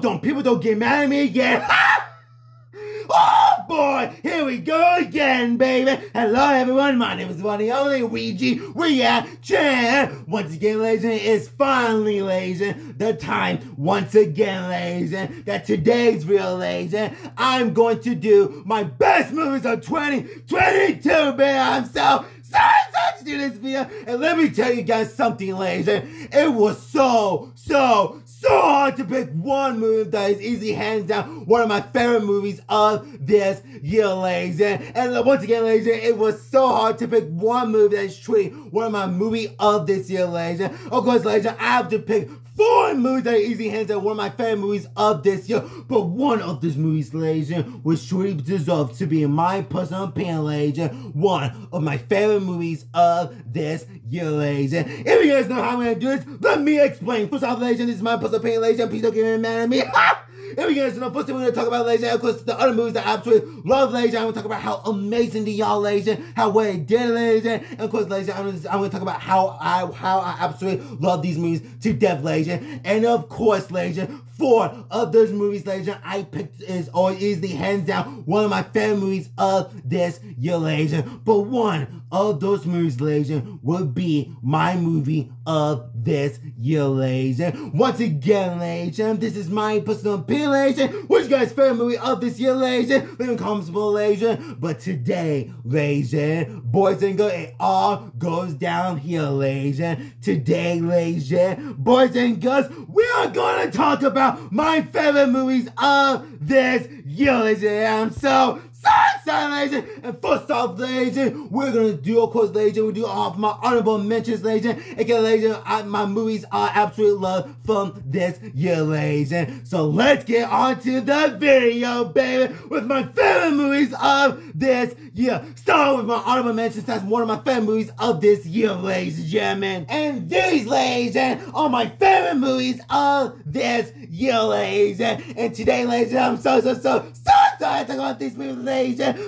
people don't get mad at me again. Oh boy, here we go again, baby. Hello everyone, my name is one and only Luigi Reaction. Once again, ladies, it's finally, ladies, the time once again, ladies, that today's real, ladies. I'm going to do my best movies of 2022, baby. I'm so excited to do this video. And let me tell you guys something, ladies. It was so hard to pick one movie that is easy, hands down, one of my favorite movies of this year, ladies. And once again, ladies, it was so hard to pick one movie that is truly one of my movie of this year, ladies. Of course, ladies, I have to pick 4 movies that are easy, hands down, one of my favorite movies of this year. But one of these movies, ladies, was truly deserved to be, in my personal opinion, ladies, one of my favorite movies of this year, ladies. If you guys know how I'm going to do this, let me explain. First off, ladies, this is my personal opinion, ladies. Please don't get mad at me. If you guys know, first thing we're going to talk about, ladies, of course, the other movies that I absolutely love, ladies. I'm going to talk about how amazing they are, ladies, how well they did, ladies. And of course, ladies, I'm going to talk about how I absolutely love these movies to death, ladies. And of course, ladies, 4 of those movies, ladies, I picked is the hands down one of my favorite movies of this year, ladies. But one of those movies, ladies, would be my movie of this year, ladies. Once again, ladies, this is my personal opinion, ladies. What's your guys' favorite movie of this year, ladies? Leave in the comments below, ladies. But today, ladies, boys and girls, it all goes down here, ladies. Today, ladies, boys and girls, we are going to talk about my favorite movies of this year, ladies. I'm so excited, ladies. And first off, ladies, we're gonna do, of course, ladies, we'll do all of my honorable mentions, ladies. Again, ladies, my movies are absolute love from this year, ladies. So let's get on to the video, baby, with my favorite movies of this year. Start with my honorable mentions. That's one of my favorite movies of this year, ladies and gentlemen. And these, ladies, are my favorite movies of this year, ladies. And today, ladies, I'm so excited to talk about these movies, ladies.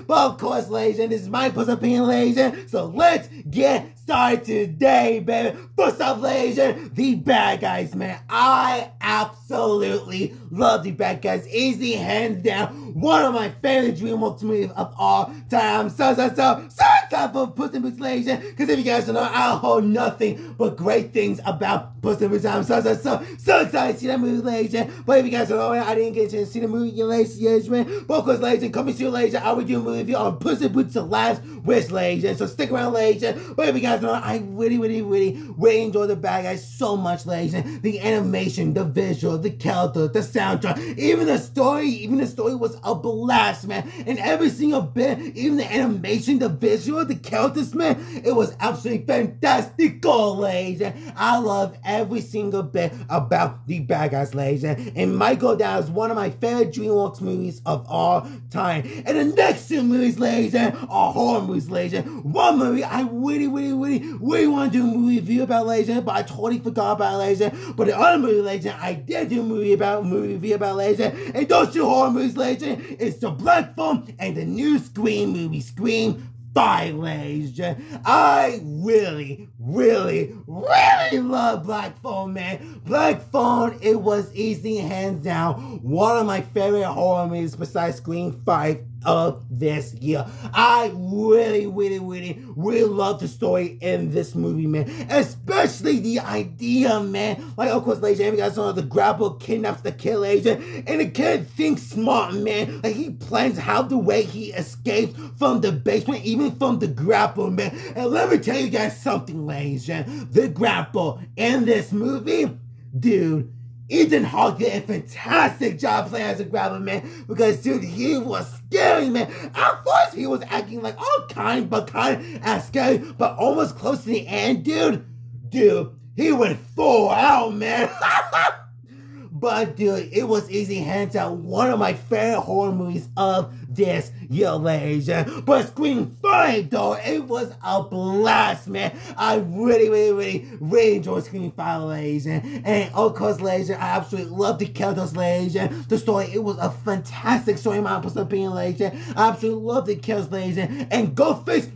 But of course, ladies, this is my personal opinion, ladies. So let's get started today, baby. First off, ladies, the bad guys, man. I absolutely love the bad guys. Easy, hands down, one of my favorite DreamWorks movies of all time. I'm so excited for Puss in Boots, ladies. Because if you guys don't know, I hold nothing but great things about Puss in Boots. I'm so excited to see that movie, ladies. But if you guys don't know, I didn't get a chance to see the movie, ladies, man. But of course, ladies, coming soon, ladies, I will do a movie review on Puss in Boots: The Last Wish, ladies. So stick around, ladies. But if you guys don't know, I really enjoy the bad guys so much, ladies. The animation, the visual, the character, the soundtrack, even the story was a blast, man. And every single bit, even the animation, the visual, the characters, man, it was absolutely fantastical, ladies. I love every single bit about the bad guys, ladies. And Michael, that is one of my favorite DreamWorks movies of all time. And the next 2 movies, ladies, are horror movies, ladies. One movie I really want to do a movie review about, ladies, but I totally forgot about, ladies. But the other movie, ladies, I did do a movie review about, ladies. And those 2 horror movies, ladies, it's the Black Phone and the new Scream movie, Scream 5, ladies. I really love Black Phone, man. Black Phone, it was easy, hands down, one of my favorite horror movies besides Scream 5 of this year. I really love the story in this movie, man. Especially the idea, man. Like, of course, ladies, if you guys know, the grapple kidnaps the kid, ladies, and the kid thinks smart, man. Like, he plans how the way he escapes from the basement, even from the grapple, man. And let me tell you guys something, ladies. The grapple in this movie, dude, Ethan Hawke did a fantastic job playing as a grabber, man, because, dude, he was scary, man. At first, he was acting like all kind as scary, but almost close to the end, dude, he went full out, man. But, dude, it was easy, hands down, one of my favorite horror movies of this year, ladies. But Scream 5, though, it was a blast, man. I really enjoyed Scream 5, ladies. And of course, ladies, I absolutely love the characters, ladies. The story, it was a fantastic story, in my personal opinion, ladies. I absolutely love the characters, ladies. And Ghostface,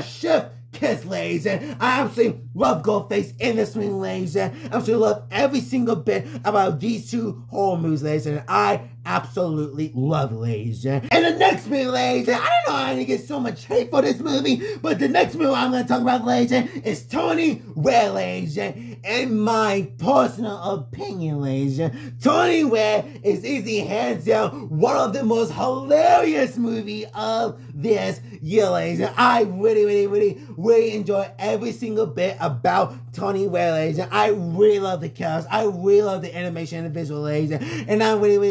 Chef kiss, ladies. I absolutely love Ghostface in this movie, ladies. I absolutely love every single bit about these two horror movies, ladies. And I absolutely love, ladies. And the next movie, ladies, I don't know how to get so much hate for this movie, but the next movie I'm going to talk about, ladies, is Tony Ware, ladies. In my personal opinion, ladies, Tony Ware is easy hands down one of the most hilarious movies of this year, ladies. I really enjoy every single bit about Tony Ware, ladies. I really love the cast. I really love the animation and the visual, ladies. And I really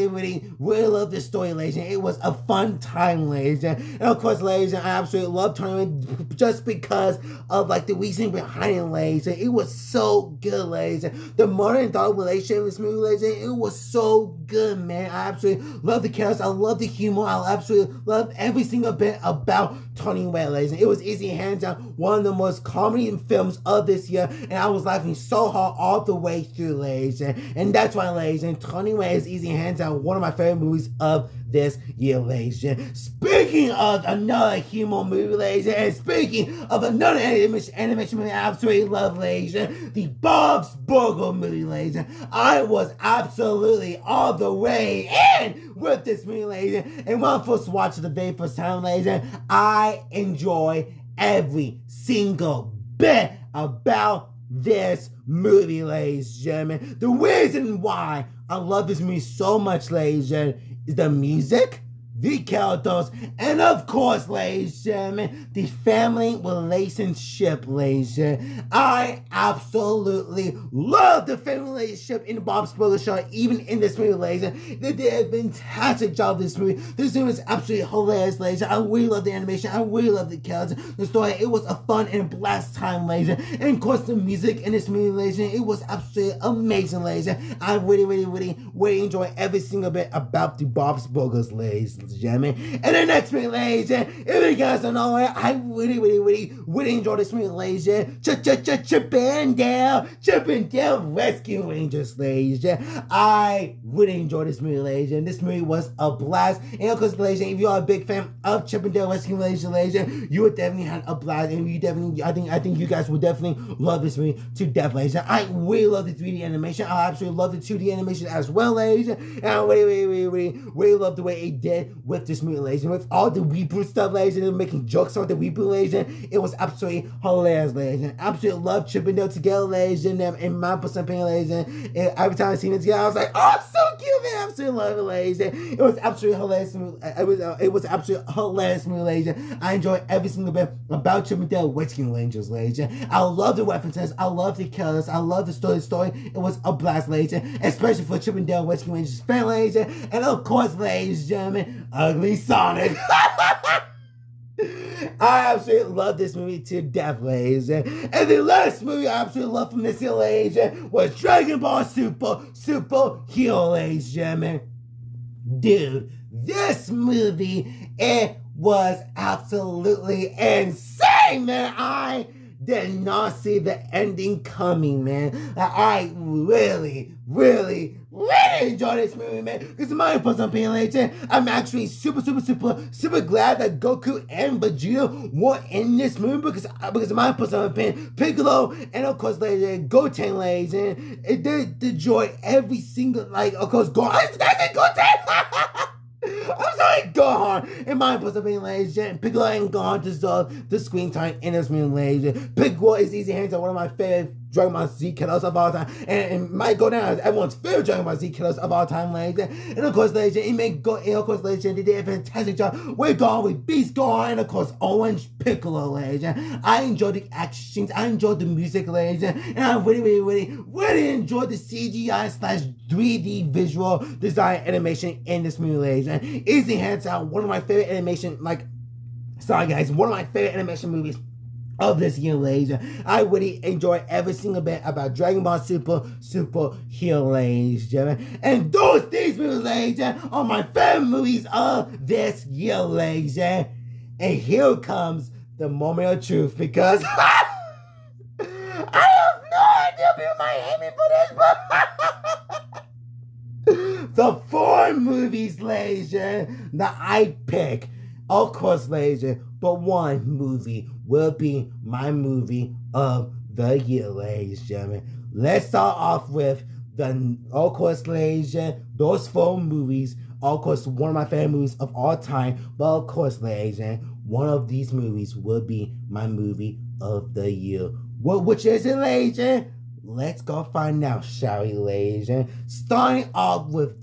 love the story, ladies. It was a fun time, ladies. And of course, ladies, I absolutely love Tony Ware just because of like the reason behind it, ladies. It was so good, ladies. The mother and daughter relationship in this movie, ladies, it was so good, man. I absolutely love the cast. I love the humor. I absolutely love every single bit about Tony Ware, ladies. It was easy hands down one of the most comedy films of this year, and I was laughing so hard all the way through, ladies. And that's why, ladies, and Tony Ware is easy hands down one of my favorite movies of this year, ladies. Speaking of another humor movie, ladies, and speaking of another animation movie I absolutely love, ladies, the Bob's Burger movie, ladies. I was absolutely all the way in with this movie, ladies. And when I first watched it the very first time, ladies, I enjoy every single bit about this movie, ladies and gentlemen. The reason why I love this movie so much, ladies and gentlemen, is the music, the characters, and of course, ladies and gentlemen, the family relationship, ladies and gentlemen. I absolutely love the family relationship in the Bob's Burger Show, even in this movie, ladies and gentlemen. They did a fantastic job of this movie. This movie is absolutely hilarious, ladies and gentlemen. I really love the animation. I really love the characters, the story. It was a fun and blast time, ladies and gentlemen. And of course, the music in this movie, ladies and gentlemen, it was absolutely amazing, ladies and gentlemen. I really enjoy every single bit about the Bob's Burgers, ladies and gentlemen. And the next movie, ladies, if you guys don't know it, I really enjoy this movie, ladies. Chip and Dale Rescue Rangers, ladies. I really enjoy this movie, ladies. And this movie was a blast. And of course, ladies, if you are a big fan of Chip and Dale Rescue Rangers, ladies, you would definitely have a blast. And you definitely, I think you guys would definitely love this movie to death, ladies. I really love the 3D animation. I absolutely love the 2D animation as well, ladies. And I really love the way it did with this movie, ladies. And with all the reboot stuff, ladies, and making jokes about the reboot, ladies, it was absolutely hilarious, ladies. And I absolutely love Chip and Dale together, ladies. And in my personal opinion, ladies, and every time I seen it together, I was like, oh, it's so cute, man. I absolutely love it, ladies. And it was absolutely hilarious. It was absolutely hilarious, ladies. I enjoy every single bit about Chip and Dale Rescue Rangers, ladies. I love the references. I love the colors. I love the story. It was a blast, ladies, especially for Chip and Dale Rescue Rangers fan, ladies. And of course, ladies and gentlemen, Ugly Sonic. I absolutely love this movie to death, ladies. And the last movie I absolutely love from this year, ladies, was Dragon Ball Super Hero, ladies and gentlemen. Dude, this movie, it was absolutely insane, man. I did not see the ending coming, man. I really enjoyed this movie, man. Because in my personal opinion, ladies, I'm actually super glad that Goku and Vegeta were in this movie because in my personal opinion, Piccolo and of course, ladies, Goten, ladies, and it did enjoy every single, like, of course, Gohan. I said Goten. I'm sorry, Gohan. In my personal opinion, ladies, Piccolo and Gohan deserve the screen time in this movie, ladies. Piccolo is easy hands on one of my favorite Dragon Ball Z killers of all time, and might go down as everyone's favorite Dragon Ball Z killers of all time, ladies. And of course, ladies, they did a fantastic job with Gohan, with Beast Gohan, and of course, Orange Piccolo, ladies. I enjoyed the action scenes, I enjoyed the music, ladies, and I really enjoyed the CGI/3D visual design animation in this movie, ladies. And easy hands out, one of my favorite animation, one of my favorite animation movies of this year, ladies. I really enjoy every single bit about Dragon Ball Super Hero, ladies. And these movies, ladies, are my favorite movies of this year, ladies. And here comes the moment of truth, because I have no idea people might hate me for this, but the 4 movies, ladies, that I pick Of course, ladies and gentlemen, but one movie will be my movie of the year, ladies and gentlemen. Let's start off with of course, ladies and gentlemen, those 4 movies. Of course, one of my favorite movies of all time. But of course, ladies and gentlemen, one of these movies will be my movie of the year. Which is it, ladies and gentlemen? Let's go find out, shall we, ladies and gentlemen? Starting off with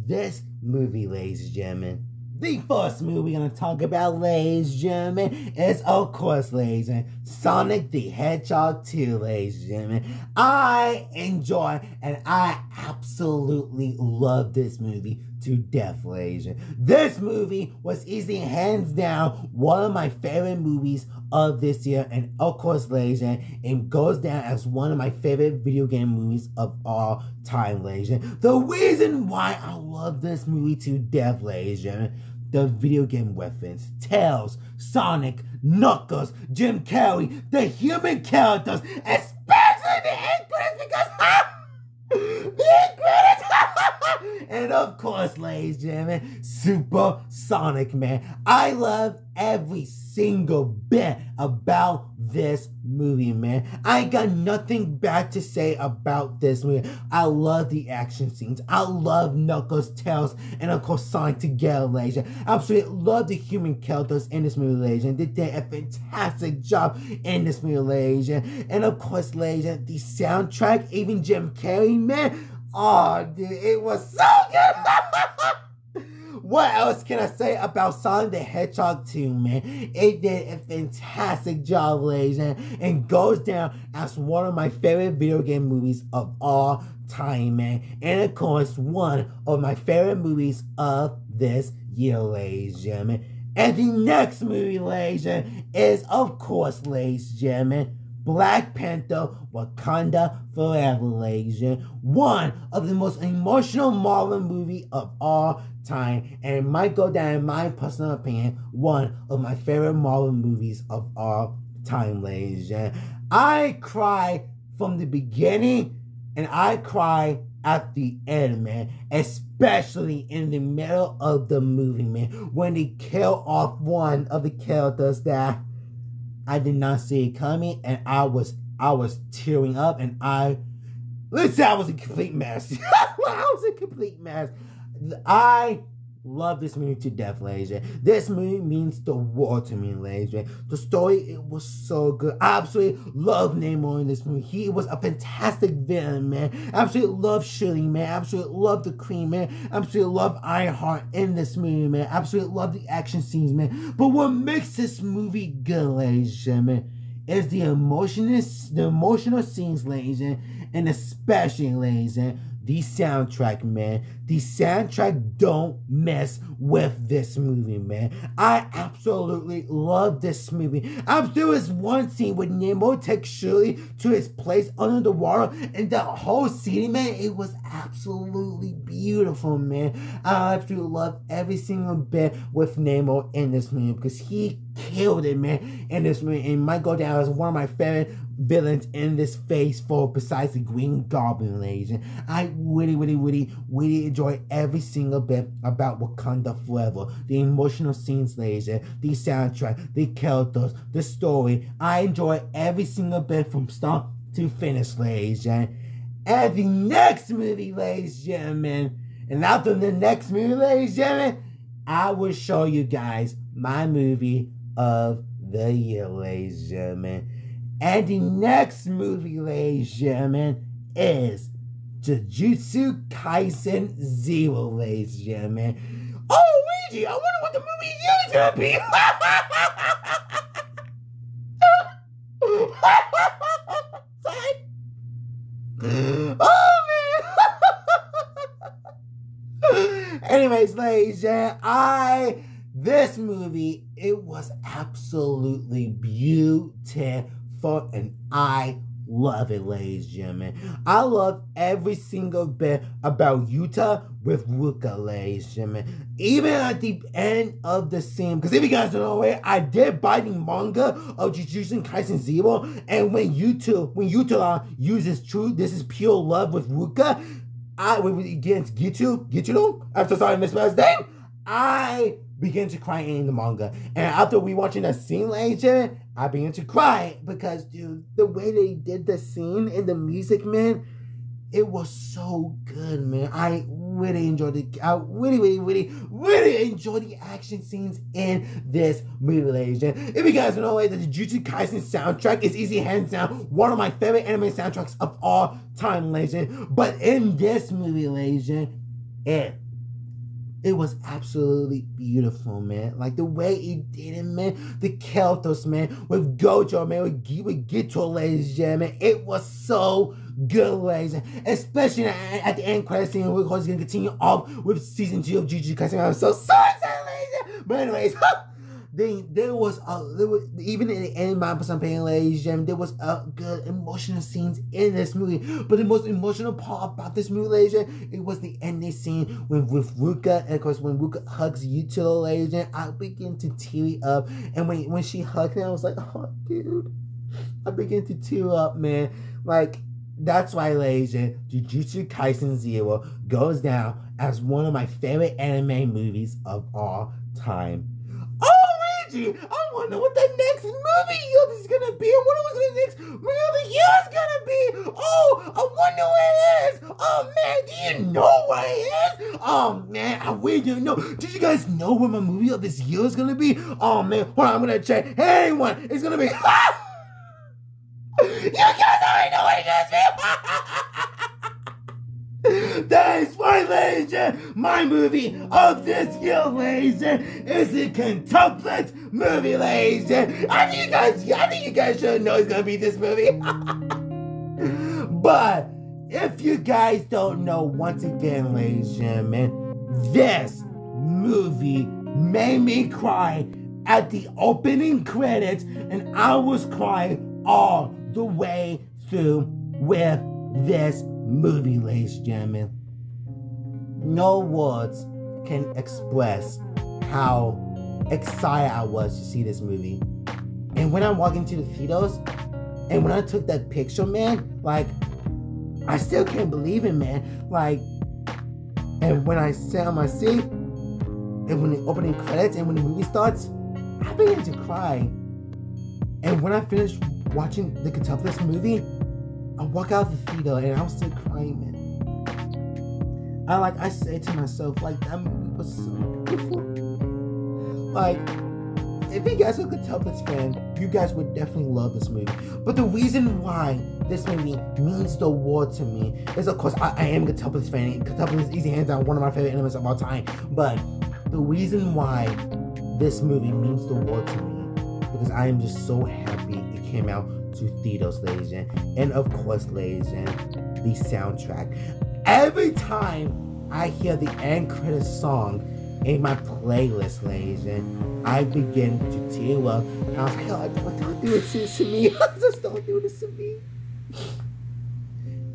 this movie, ladies and gentlemen. The first movie we're going to talk about, ladies and gentlemen, is, of course, ladies and gentlemen, Sonic the Hedgehog 2, ladies and gentlemen. I enjoy and I absolutely love this movie to death, ladies and gentlemen. This movie was easily, hands down, one of my favorite movies of this year. And, of course, ladies and gentlemen, it goes down as one of my favorite video game movies of all time, ladies and gentlemen. The reason why I love this movie to death, ladies and gentlemen, the video game reference, Tails, Sonic, Knuckles, Jim Carrey, the human characters, especially the end credits, because the end credits, and of course, ladies and gentlemen, Super Sonic, man. I love every single bit about this movie, man. I ain't got nothing bad to say about this movie. I love the action scenes. I love Knuckles, Tails, and of course Sonic together, ladies. Absolutely love the human characters in this movie, ladies. They did a fantastic job in this movie, ladies. And of course, ladies, the soundtrack, even Jim Carrey, man. Oh, dude, it was so good. What else can I say about Sonic the Hedgehog 2, man? It did a fantastic job, ladies, and goes down as one of my favorite video game movies of all time, man. And of course, one of my favorite movies of this year, ladies and gentlemen. And the next movie, ladies and gentlemen, is, of course, ladies and gentlemen, Black Panther Wakanda Forever, ladies and gentlemen. One of the most emotional Marvel movie of all time, and it might go down, in my personal opinion, one of my favorite Marvel movies of all time, ladies and gentlemen. I cry from the beginning and I cry at the end, man, especially in the middle of the movie, man, when they kill off one of the characters that I did not see it coming, and I was tearing up, and let's say I was a complete mess. I was a complete mess. I love this movie to death, ladies. This movie means the world to me, ladies. The story, it was so good. I absolutely love Namor in this movie. He was a fantastic villain, man. Absolutely love shooting, man. Absolutely love the Queen, man. Absolutely love Ironheart in this movie, man. Absolutely love the action scenes, man. But what makes this movie good, ladies and gentlemen, is the emotional scenes, ladies, and especially, ladies, the soundtrack, man. The soundtrack don't mess with this movie, man. I absolutely love this movie. There was one scene with Nemo takes Shirley to his place under the water, and the whole scene, man, it was absolutely beautiful, man. I absolutely love every single bit with Nemo in this movie because he killed it, man, in this movie, and might go down as one of my favorite villains in this phase 4 besides the Green Goblin, ladies. And I really enjoy every single bit about Wakanda Forever. The emotional scenes, ladies, the soundtrack, the characters, the story. I enjoy every single bit from start to finish, ladies. And the next movie, ladies and gentlemen, and after the next movie, ladies and gentlemen, I will show you guys my movie of the year, ladies and gentlemen. And the next movie, ladies and gentlemen, is Jujutsu Kaisen 0, ladies and gentlemen. Oh, Luigi, I wonder what the movie is gonna be. Sorry. Oh, man. Anyways, ladies and gentlemen, this movie, it was absolutely beautiful, and I love it, ladies and gentlemen. I love every single bit about Yuta with Ruka, ladies and gentlemen. Even at the end of the scene, because if you guys don't know, I did buy the manga of Jujutsu Kaisen 0, and when Yuta uses this is pure love with Ruka, against Gituno, I'm so sorry I mispronounced his name, I begin to cry in the manga. And after we watching that scene, ladies and gentlemen, I began to cry because, dude, the way they did the scene and the music, man, it was so good, man. I really enjoyed it. I really enjoyed the action scenes in this movie, ladies and gentlemen. If you guys don't know, the Jujutsu Kaisen soundtrack is easy hands down one of my favorite anime soundtracks of all time, ladies and gentlemen. But in this movie, ladies and gentlemen, it was absolutely beautiful, man. Like, the way he did it, man. The Keltos, man. With Gojo, man. With Gito, ladies and gentlemen. It was so good, ladies. Especially at the end credit scene. We're going to continue off with season 2 of Jujutsu Kaisen. I'm so excited, ladies. But anyways, there was even in the end, my person paying, ladies and gentlemen, there was good emotional scenes in this movie. But the most emotional part about this movie, ladies and gentlemen, it was the ending scene with Ruka. And of course, when Ruka hugs Yuto, ladies and gentlemen, I begin to tear up. And when she hugged him, I was like, oh, dude. I begin to tear up, man. Like, that's why, ladies and gentlemen, Jujutsu Kaisen 0 goes down as one of my favorite anime movies of all time. I want to know what the next movie is going to be. I wonder what the next movie of the year is going to be. Oh, I wonder what it is. Oh, man, do you know what it is? Oh, man, I really don't know. Did you guys know what my movie of this year is going to be? Oh, man, hold on, I'm going to check. Hey, everyone, it's going to be... You guys already know what it is, that is right, ladies and gentlemen. My movie of this year, ladies and gentlemen, is the Quintuplets movie, ladies and gentlemen. I think you guys should know it's gonna be this movie. But if you guys don't know, once again, ladies and gentlemen, this movie made me cry at the opening credits, and I was crying all the way through with this movie, ladies and gentlemen. No words can express how excited I was to see this movie. And when I walked into the theaters, and when I took that picture, man, like, I still can't believe it, man. Like, and when I sat on my seat, and when the opening credits, and when the movie starts, I began to cry. And when I finished watching the Quintuplets movie, I walk out of the theater and I was still crying, man. I said to myself, like, that movie was so beautiful. Like, if you guys are a Quintuplets fan, you guys would definitely love this movie. But the reason why this movie means the world to me is, of course, I am a Quintuplets fan. Quintuplets is easy hands down one of my favorite animes of all time. But the reason why this movie means the world to me is because I am just so happy it came out to theaters, ladies and gentlemen. And of course, ladies and gentlemen, the soundtrack. Every time I hear the end credits song in my playlist, ladies and gentlemen, I begin to tear up. And I was like, oh, don't do this to me. Just don't do this to me.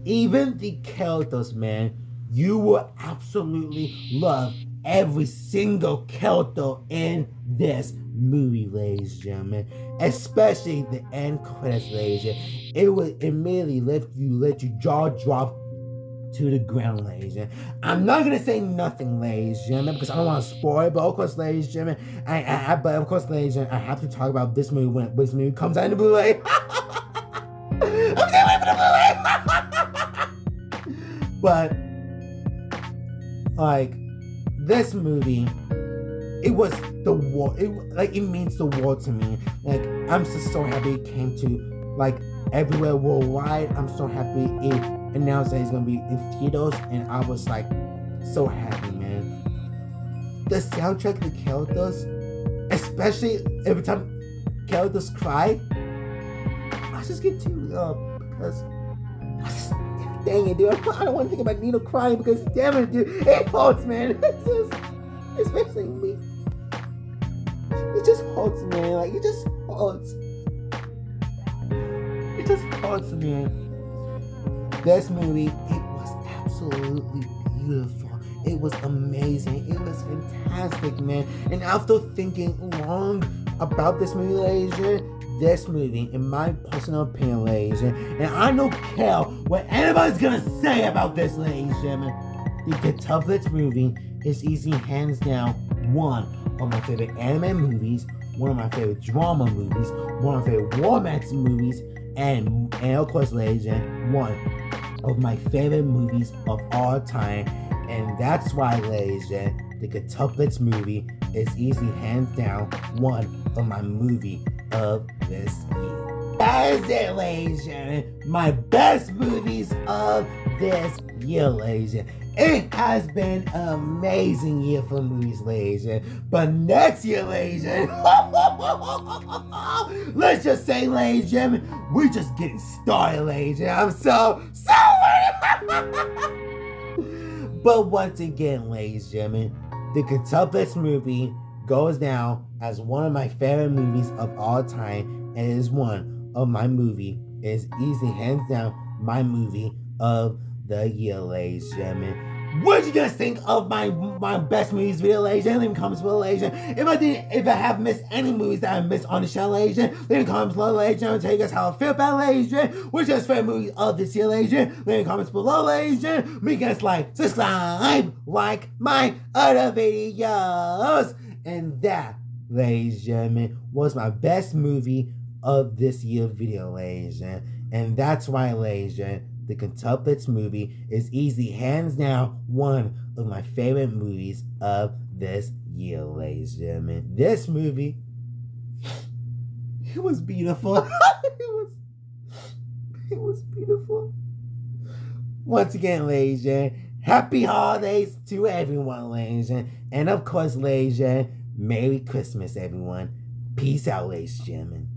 Even the characters, man, you will absolutely love every single character in this movie, ladies and gentlemen. Especially the end credits, ladies and gentlemen. It would immediately let your jaw drop to the ground, ladies and gentlemen. I'm not gonna say nothing, ladies and gentlemen, because I don't want to spoil it. But of course, ladies and gentlemen, I have to talk about this movie when this movie comes out in the Blu-ray. I'm still waiting for the Blu-ray. But like, this movie, it was the world. It means the world to me. Like, I'm just so happy it came to, like, everywhere worldwide. I'm so happy it announced that it's gonna be in theaters, and I was like so happy, man. The soundtrack, the characters, especially every time characters cry, I just get teared up because dang it, dude. I don't want to think about Nino crying because damn it, dude, it hurts, man. It's just, especially me. It just hurts, man. Like, it just hurts. It just hurts, man. This movie, it was absolutely beautiful. It was amazing. It was fantastic, man. And after thinking long about this movie, ladies and gentlemen, this movie, in my personal opinion, ladies and gentlemen, and I don't care what anybody's gonna say about this, ladies and gentlemen, the Quintuplets movie is easy hands down one of my favorite anime movies, one of my favorite drama movies, one of my favorite romance movies, and of course, ladies and gentlemen, one of my favorite movies of all time. And that's why, ladies and gentlemen, the Quintuplets movie is easily hands down one of my movie of this year. That is it, ladies and gentlemen. My best movies of this year, ladies and gentlemen. It has been an amazing year for movies, ladies and gentlemen. But next year, ladies and gentlemen, let's just say, ladies and gentlemen, we're just getting started, ladies and gentlemen. I'm so ready. But once again, ladies and gentlemen, the Quintuplets movie goes down as one of my favorite movies of all time, and it is one of my movie. It is easily, hands down, my movie of the year, ladies and gentlemen. What did you guys think of my best movies video, ladies and gentlemen? Leave in the comments below, ladies and gentlemen. If I have missed any movies that I missed on the show, ladies and gentlemen, leave in the comments below, ladies and gentlemen. Tell you guys how I feel about, ladies and gentlemen. Which is your favorite movie of this year, ladies and gentlemen. Leave in the comments below, ladies and gentlemen. Make guys like, subscribe, like my other videos. And that, ladies and gentlemen, was my best movie of this year video, ladies and gentlemen. And that's why, ladies and gentlemen, the Quintuplets movie is easily, hands down, one of my favorite movies of this year, ladies and gentlemen. This movie, it was beautiful. it was beautiful. Once again, ladies and gentlemen, happy holidays to everyone, ladies and gentlemen. And of course, ladies and gentlemen, Merry Christmas, everyone. Peace out, ladies and gentlemen.